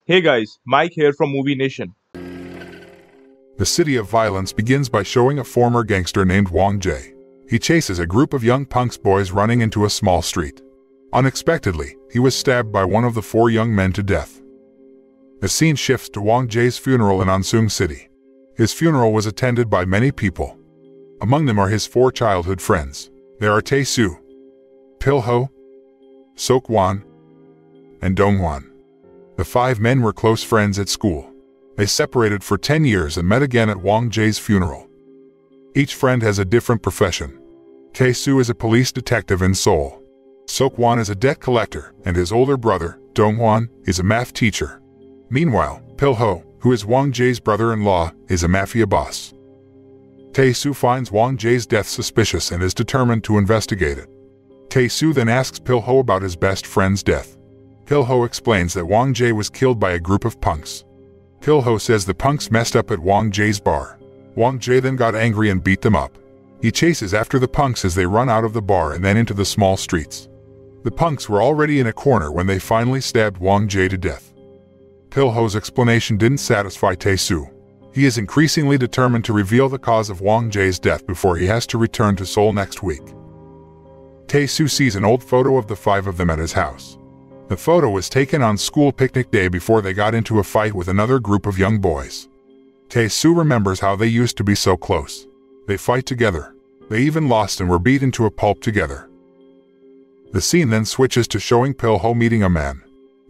Hey guys, Mike here from Movie Nation. The City of Violence begins by showing a former gangster named Wang-jae. He chases a group of young punks boys running into a small street. Unexpectedly, he was stabbed by one of the four young men to death. The scene shifts to Wang-jae's funeral in Ansung City. His funeral was attended by many people. Among them are his four childhood friends. There are Tae-su, Pil-ho, Seok-hwan, and Dong-hwan. The five men were close friends at school. They separated for 10 years and met again at Wang-jae's funeral. Each friend has a different profession. Tae-su is a police detective in Seoul. Seok-hwan is a debt collector, and his older brother, Dong-hwan, is a math teacher. Meanwhile, Pil-ho, who is Wang-jae's brother-in-law, is a mafia boss. Tae-su finds Wang-jae's death suspicious and is determined to investigate it. Tae-su then asks Pil-ho about his best friend's death. Pil-ho explains that Wang-jae was killed by a group of punks. Pil-ho says the punks messed up at Wang-jae's bar. Wang-jae then got angry and beat them up. He chases after the punks as they run out of the bar and then into the small streets. The punks were already in a corner when they finally stabbed Wang-jae to death. Pil-ho's explanation didn't satisfy Tae-su. He is increasingly determined to reveal the cause of Wang-jae's death before he has to return to Seoul next week. Tae-su sees an old photo of the five of them at his house. The photo was taken on school picnic day before they got into a fight with another group of young boys. Tae-su remembers how they used to be so close. They fight together. They even lost and were beaten to a pulp together. The scene then switches to showing Pil-ho meeting a man.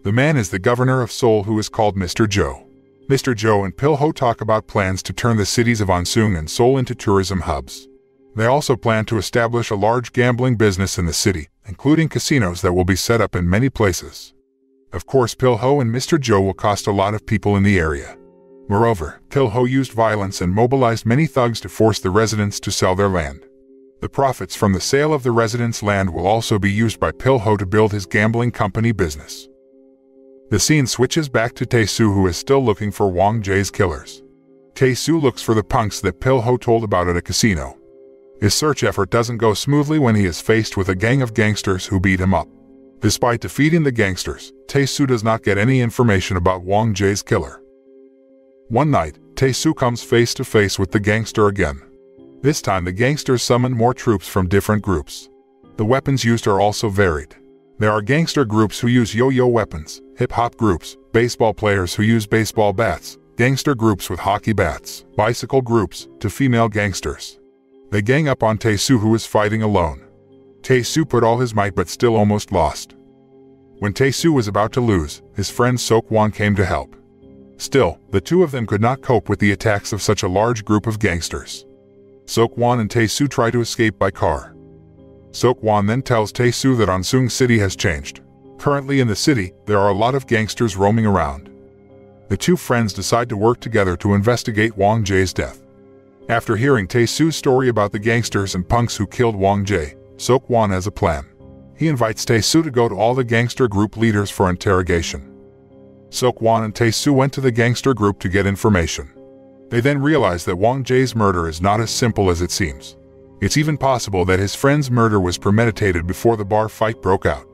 The man is the governor of Seoul who is called Mr. Jo. Mr. Jo and Pil-ho talk about plans to turn the cities of Ansung and Seoul into tourism hubs. They also plan to establish a large gambling business in the city, including casinos that will be set up in many places. Of course, Pil-ho and Mr. Jo will cost a lot of people in the area. Moreover, Pil-ho used violence and mobilized many thugs to force the residents to sell their land. The profits from the sale of the residents' land will also be used by Pil-ho to build his gambling company business. The scene switches back to Tae-su, who is still looking for Wang-jae's killers. Tae-su looks for the punks that Pil-ho told about at a casino. His search effort doesn't go smoothly when he is faced with a gang of gangsters who beat him up. Despite defeating the gangsters, Tae-su does not get any information about Wang-jae's killer. One night, Tae-su comes face to face with the gangster again. This time the gangsters summon more troops from different groups. The weapons used are also varied. There are gangster groups who use yo-yo weapons, hip-hop groups, baseball players who use baseball bats, gangster groups with hockey bats, bicycle groups, to female gangsters. They gang up on Tae-su, who is fighting alone. Tae-su put all his might but still almost lost. When Tae-su was about to lose, his friend Seok-hwan came to help. Still, the two of them could not cope with the attacks of such a large group of gangsters. Seok-hwan and Tae-su try to escape by car. Seok-hwan then tells Tae-su that Ansung City has changed. Currently in the city, there are a lot of gangsters roaming around. The two friends decide to work together to investigate Wang-jae's death. After hearing Tae-su's story about the gangsters and punks who killed Wang-jae, Seok-hwan has a plan. He invites Tae-su to go to all the gangster group leaders for interrogation. Seok-hwan and Tae-su went to the gangster group to get information. They then realize that Wang-jae's murder is not as simple as it seems. It's even possible that his friend's murder was premeditated before the bar fight broke out.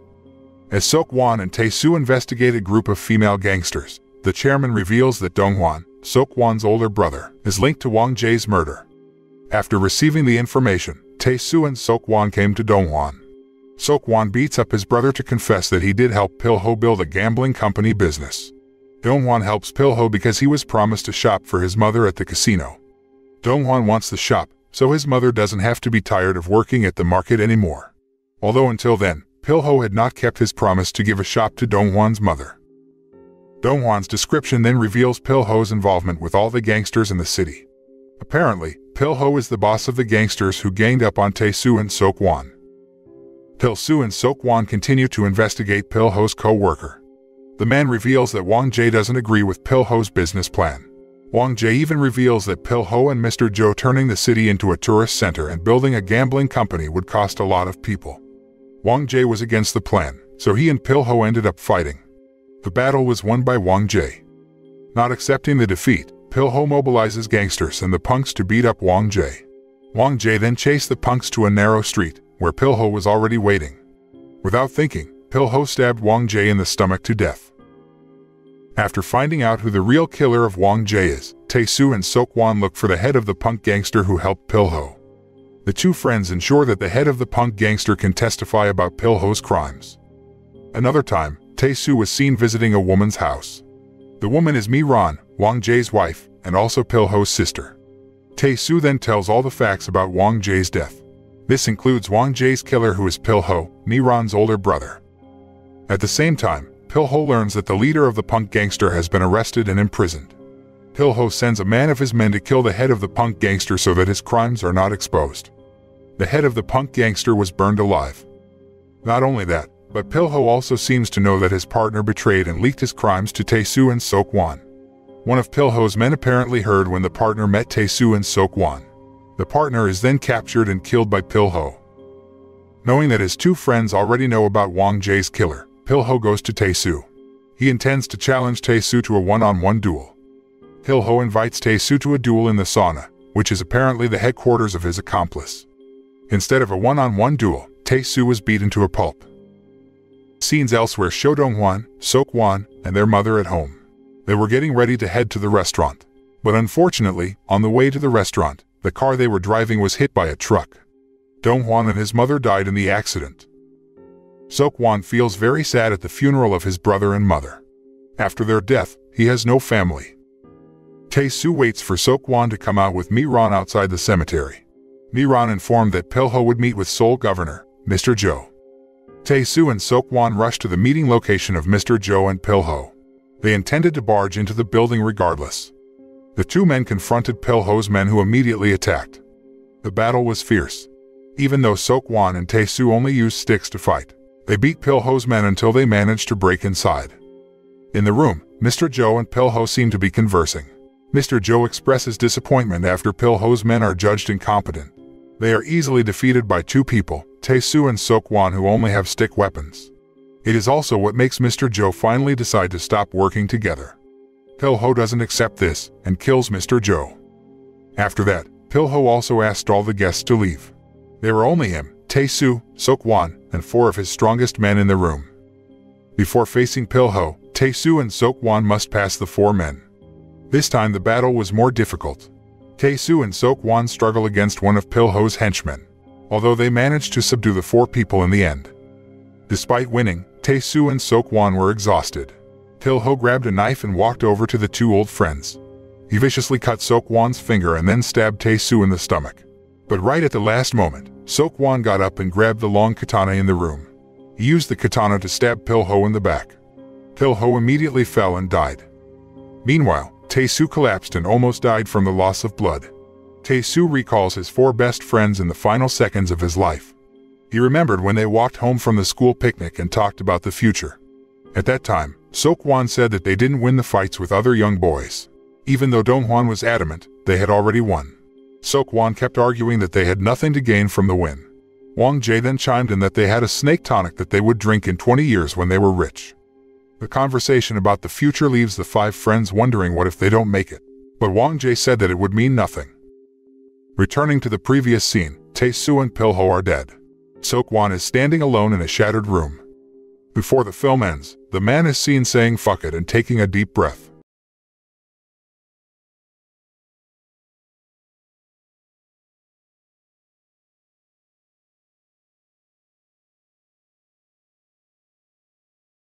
As Seok-hwan and Tae-su investigate a group of female gangsters, the chairman reveals that Dong-hwan, Seok-hwan's older brother, is linked to Wang-jae's murder. After receiving the information, Tae-su and Seok-hwan came to Dong-hwan. Seok-hwan beats up his brother to confess that he did help Pil-ho build a gambling company business. Dong-hwan helps Pil-ho because he was promised a shop for his mother at the casino. Dong-hwan wants the shop, so his mother doesn't have to be tired of working at the market anymore. Although until then, Pil-ho had not kept his promise to give a shop to Dong-hwan's mother. Dong-hwan's description then reveals Pil-ho's involvement with all the gangsters in the city. Apparently, Pil-ho is the boss of the gangsters who ganged up on Tae-su and Seok-hwan. Tae-su and Seok-hwan continue to investigate Pil-ho's co-worker. The man reveals that Wang-jae doesn't agree with Pil-ho's business plan. Wang-jae even reveals that Pil-ho and Mr. Jo turning the city into a tourist center and building a gambling company would cost a lot of people. Wang-jae was against the plan, so he and Pil-ho ended up fighting. The battle was won by Wang-jae. Not accepting the defeat, Pil-ho mobilizes gangsters and the punks to beat up Wang-jae. Wang-jae then chased the punks to a narrow street, where Pil-ho was already waiting. Without thinking, Pil-ho stabbed Wang-jae in the stomach to death. After finding out who the real killer of Wang-jae is, Tae-su and Seok-hwan look for the head of the punk gangster who helped Pil-ho. The two friends ensure that the head of the punk gangster can testify about Pil-ho's crimes. Another time, Tae-su was seen visiting a woman's house. The woman is Mi-ran, Wang-jae's wife, and also Pil-ho's sister. Tae-su then tells all the facts about Wang-jae's death. This includes Wang-jae's killer, who is Pil-ho, Mi-ran's older brother. At the same time, Pil-ho learns that the leader of the punk gangster has been arrested and imprisoned. Pil-ho sends a man of his men to kill the head of the punk gangster so that his crimes are not exposed. The head of the punk gangster was burned alive. Not only that, but Pil-ho also seems to know that his partner betrayed and leaked his crimes to Tae-su and Seok-hwan. One of Pil-ho's men apparently heard when the partner met Tae-su and Seok-hwan. The partner is then captured and killed by Pil-ho. Knowing that his two friends already know about Wang-jae's killer, Pil-ho goes to Tae-su. He intends to challenge Tae-su to a one-on-one duel. Pil-ho invites Tae-su to a duel in the sauna, which is apparently the headquarters of his accomplice. Instead of a one-on-one duel, Tae-su was beaten to a pulp. Scenes elsewhere show Dong-hwan, Seok-hwan, and their mother at home. They were getting ready to head to the restaurant. But unfortunately, on the way to the restaurant, the car they were driving was hit by a truck. Dong-hwan and his mother died in the accident. Seok-hwan feels very sad at the funeral of his brother and mother. After their death, he has no family. Tae-su waits for Seok-hwan to come out with Mi-ran outside the cemetery. Mi-ran informed that Pil-ho would meet with Seoul Governor, Mr. Jo. Tae-su and Seok-hwan rush to the meeting location of Mr. Jo and Pil-ho. They intended to barge into the building regardless. The two men confronted Pil-ho's men, who immediately attacked. The battle was fierce. Even though Seok-hwan and Tae-su only used sticks to fight, they beat Pil-ho's men until they managed to break inside. In the room, Mr. Jo and Pil-ho seem to be conversing. Mr. Jo expresses disappointment after Pil-ho's men are judged incompetent. They are easily defeated by two people, Tae-su and Seok-hwan, who only have stick weapons. It is also what makes Mr. Jo finally decide to stop working together. Pil-ho doesn't accept this and kills Mr. Jo. After that, Pil-ho also asked all the guests to leave. There were only him, Tae-su, Seok-hwan, and four of his strongest men in the room. Before facing Pil-ho, Tae-su and Seok-hwan must pass the four men. This time the battle was more difficult. Tae-su and Seok-hwan struggle against one of Pil-ho's henchmen, although they managed to subdue the four people in the end. Despite winning, Tae-su and Seok-hwan were exhausted. Pil-ho grabbed a knife and walked over to the two old friends. He viciously cut Seok-hwan's finger and then stabbed Tae-su in the stomach. But right at the last moment, Seok-hwan got up and grabbed the long katana in the room. He used the katana to stab Pil-ho in the back. Pil-ho immediately fell and died. Meanwhile, Tae-su collapsed and almost died from the loss of blood. Tae-su recalls his four best friends in the final seconds of his life. He remembered when they walked home from the school picnic and talked about the future. At that time, Seok-hwan said that they didn't win the fights with other young boys. Even though Dong-hwan was adamant, they had already won. Seok-hwan kept arguing that they had nothing to gain from the win. Wang-jae then chimed in that they had a snake tonic that they would drink in 20 years when they were rich. The conversation about the future leaves the five friends wondering what if they don't make it. But Wang-jae said that it would mean nothing. Returning to the previous scene, Tae-su and Pil-ho are dead. Seok-hwan is standing alone in a shattered room. Before the film ends, the man is seen saying "fuck it" and taking a deep breath.